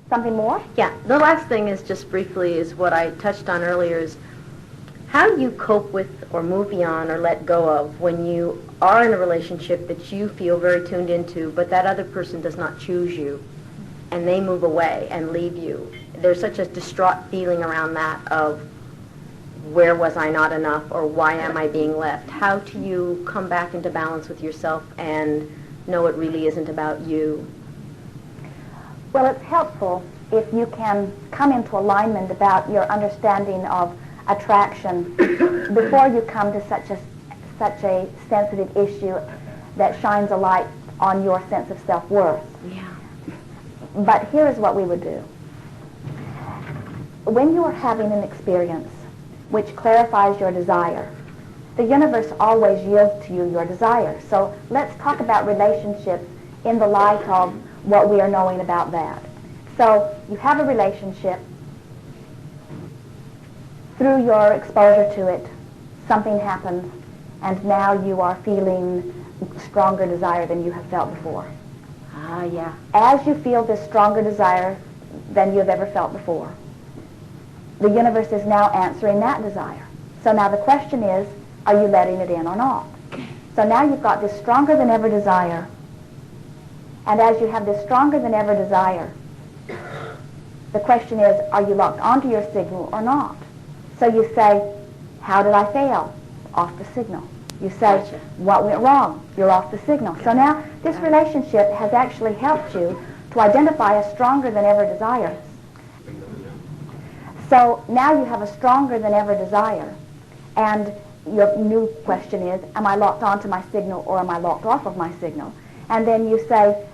Something more? Yeah, the last thing is just briefly is what I touched on earlier is how do you cope with or move beyond or let go of when you are in a relationship that you feel very tuned into, but that other person does not choose you and they move away and leave you. There's such a distraught feeling around that of where was I not enough or why am I being left? How do you come back into balance with yourself and know it really isn't about you? Well, it's helpful if you can come into alignment about your understanding of attraction before you come to such a sensitive issue that shines a light on your sense of self-worth. Yeah. But here is what we would do. When you are having an experience which clarifies your desire, the universe always yields to you your desire. So let's talk about relationships in the light of what we are knowing about that. So you have a relationship. Through your exposure to it, something happens, and now you are feeling stronger desire than you have felt before. Ah, yeah. As you feel this stronger desire than you've ever felt before, the universe is now answering that desire. So now the question is, are you letting it in or not? So now you've got this stronger than ever desire, and as you have this stronger than ever desire, the question is, are you locked onto your signal or not? So you say, how did I fail? Off the signal. You say, Gotcha. what went wrong? You're off the signal. So now this relationship has actually helped you to identify a stronger than ever desire. So now you have a stronger than ever desire. And your new question is, am I locked onto my signal or am I locked off of my signal? And then you say,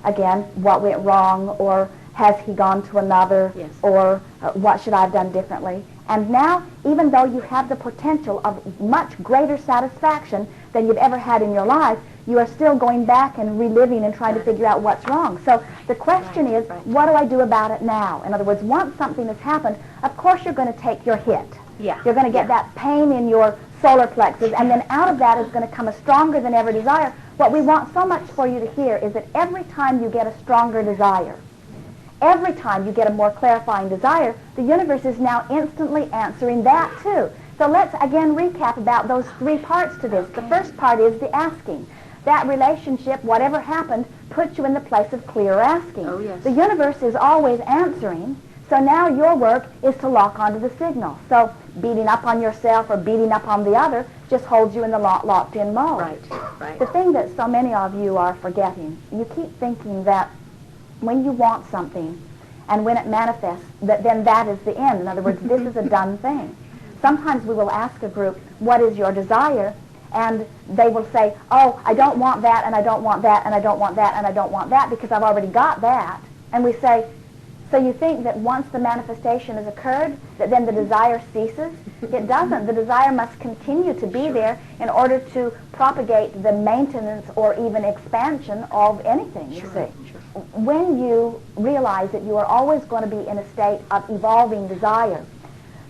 again, what went wrong, or has he gone to another, Yes. or what should I have done differently? And now, even though you have the potential of much greater satisfaction than you've ever had in your life, you are still going back and reliving and trying to figure out what's wrong. So the question is, what do I do about it now? In other words, once something has happened, of course you're going to take your hit. Yeah. You're going to get that pain in your solar plexus, and then out of that is going to come a stronger than ever desire. What we want so much for you to hear is that every time you get a stronger desire, every time you get a more clarifying desire, the universe is now instantly answering that too. So let's again recap about those three parts to this. The first part is the asking. That relationship, whatever happened, puts you in the place of clear asking. Oh, yes. The universe is always answering, so now your work is to lock onto the signal. So beating up on yourself or beating up on the other just holds you in the locked-in mode. Right, right. The thing that so many of you are forgetting, you keep thinking that when you want something and when it manifests, then that is the end. In other words, this is a done thing. Sometimes we will ask a group, what is your desire? And they will say, oh, I don't want that, and I don't want that, and I don't want that, and I don't want that, because I've already got that. And we say, so you think that once the manifestation has occurred, that then the desire ceases? It doesn't. The desire must continue to be there in order to propagate the maintenance or even expansion of anything, you see. When you realize that you are always going to be in a state of evolving desire,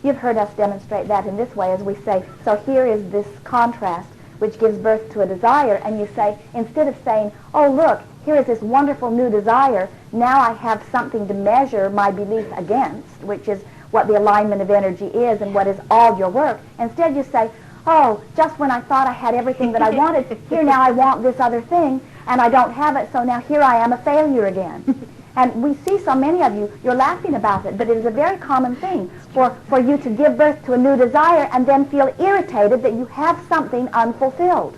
you've heard us demonstrate that in this way as we say, so here is this contrast which gives birth to a desire, and you say, instead of saying, oh look, here is this wonderful new desire, now I have something to measure my belief against, which is what the alignment of energy is and what is all your work. Instead you say, oh, just when I thought I had everything that I wanted, here now I want this other thing, and I don't have it, so now here I am a failure again. And we see so many of you, you're laughing about it, but it is a very common thing for you to give birth to a new desire and then feel irritated that you have something unfulfilled.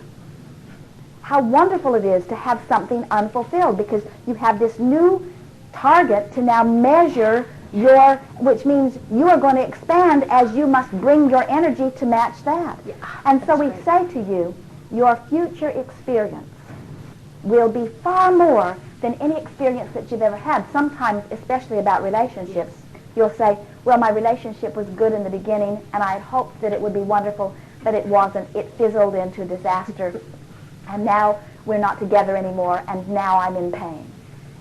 How wonderful it is to have something unfulfilled, because you have this new target to now measure your, which means you are going to expand as you must bring your energy to match that. Yeah, and so we right. say to you, your future experience will be far more than any experience that you've ever had. Sometimes, especially about relationships, you'll say, well, my relationship was good in the beginning, and I had hoped that it would be wonderful, but it wasn't. It fizzled into disaster, and now we're not together anymore, and now I'm in pain.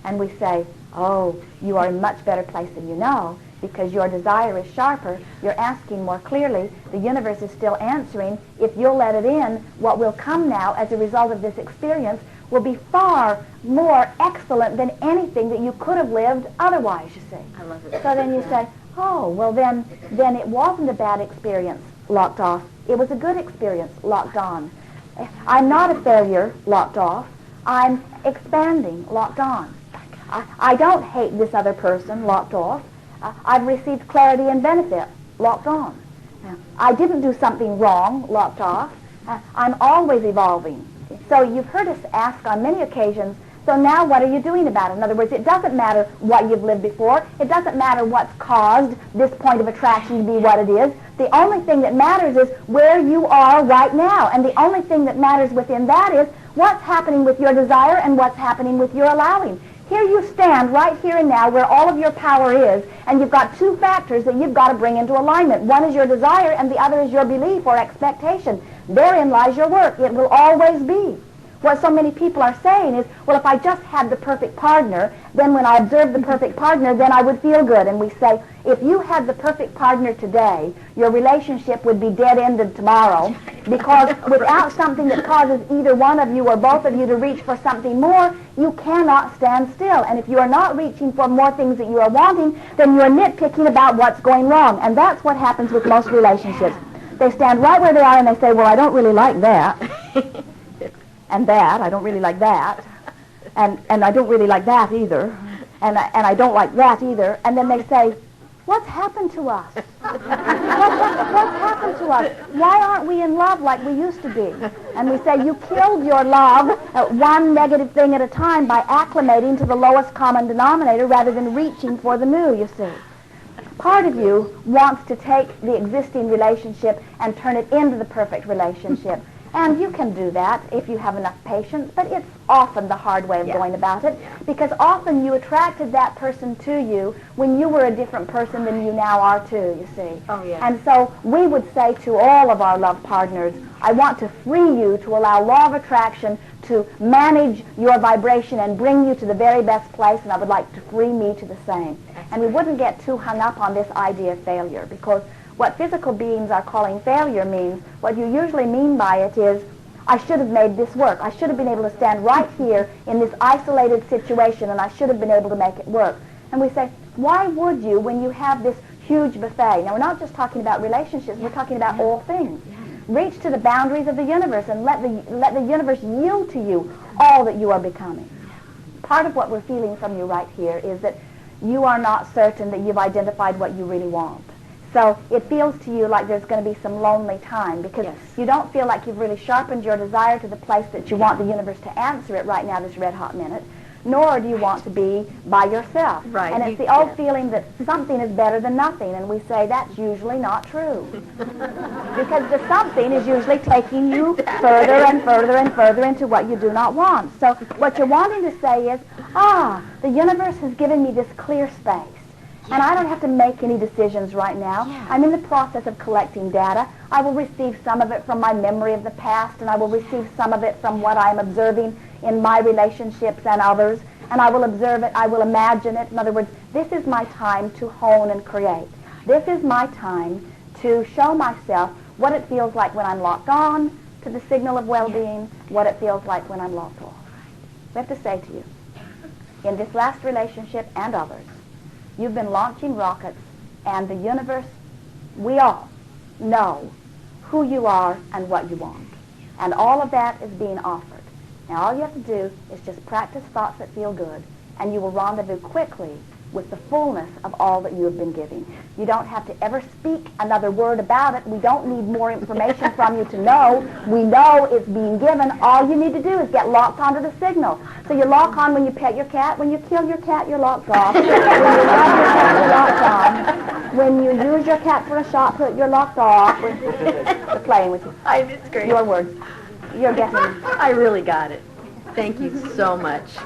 And we say, oh, you are in a much better place than you know, because your desire is sharper, you're asking more clearly, the universe is still answering. If you'll let it in, what will come now as a result of this experience will be far more excellent than anything that you could have lived otherwise, you see. I love it. So then you say, oh, well then it wasn't a bad experience, locked off. It was a good experience, locked on. I'm not a failure, locked off. I'm expanding, locked on. I don't hate this other person, locked off. I've received clarity and benefit, locked on. I didn't do something wrong, locked off. I'm always evolving. So you've heard us ask on many occasions, so now what are you doing about it? In other words, it doesn't matter what you've lived before. It doesn't matter what's caused this point of attraction to be what it is. The only thing that matters is where you are right now. And the only thing that matters within that is what's happening with your desire and what's happening with your allowing. Here you stand right here and now where all of your power is, and you've got two factors that you've got to bring into alignment. One is your desire, and the other is your belief or expectation. Therein lies your work. It will always be. What so many people are saying is, well, if I just had the perfect partner, then when I observed the perfect partner, then I would feel good. And we say, if you had the perfect partner today, your relationship would be dead-ended tomorrow, because without something that causes either one of you or both of you to reach for something more, you cannot stand still. And if you are not reaching for more things that you are wanting, then you are nitpicking about what's going wrong. And that's what happens with most relationships. They stand right where they are and they say, well, I don't really like that. And that, I don't really like that, and I don't really like that either, and I don't like that either, and then they say, what's happened to us? What's happened to us? Why aren't we in love like we used to be? And we say, you killed your love one negative thing at a time by acclimating to the lowest common denominator rather than reaching for the new, you see. Part of you wants to take the existing relationship and turn it into the perfect relationship. And you can do that if you have enough patience, but it's often the hard way of going about it, because often you attracted that person to you when you were a different person than you now are too, you see. Oh, yeah. And so we would say to all of our love partners, I want to free you to allow law of attraction to manage your vibration and bring you to the very best place, and I would like to free me to the same. And we wouldn't get too hung up on this idea of failure, because what physical beings are calling failure means, what you usually mean by it is, I should have made this work. I should have been able to stand right here in this isolated situation, and I should have been able to make it work. And we say, why would you when you have this huge buffet? Now, we're not just talking about relationships, we're talking about all things. Reach to the boundaries of the universe and let the universe yield to you all that you are becoming. Part of what we're feeling from you right here is that you are not certain that you've identified what you really want. So it feels to you like there's going to be some lonely time, because you don't feel like you've really sharpened your desire to the place that you want the universe to answer it right now, this red-hot minute, nor do you want to be by yourself. Right. And it's the old feeling that something is better than nothing, and we say that's usually not true. Because the something is usually taking you further and further and further into what you do not want. So what you're wanting to say is, the universe has given me this clear space. And I don't have to make any decisions right now. I'm in the process of collecting data. I will receive some of it from my memory of the past, and I will receive some of it from what I'm observing in my relationships and others. And I will observe it, I will imagine it. In other words, this is my time to hone and create. This is my time to show myself what it feels like when I'm locked on to the signal of well-being, what it feels like when I'm locked off. We have to say to you, in this last relationship and others, you've been launching rockets, and the universe, we all know who you are and what you want. And all of that is being offered. Now all you have to do is just practice thoughts that feel good, and you will rendezvous quickly with the fullness of all that you have been giving. You don't have to ever speak another word about it. We don't need more information from you to know. We know it's being given. All you need to do is get locked onto the signal. So you lock on when you pet your cat. When you kill your cat, you're locked off. When you love your cat, you're locked on. When you use your cat for a shot put, you're locked off. We're playing with you. It's great. Your words. You're getting. I really got it. Thank you so much.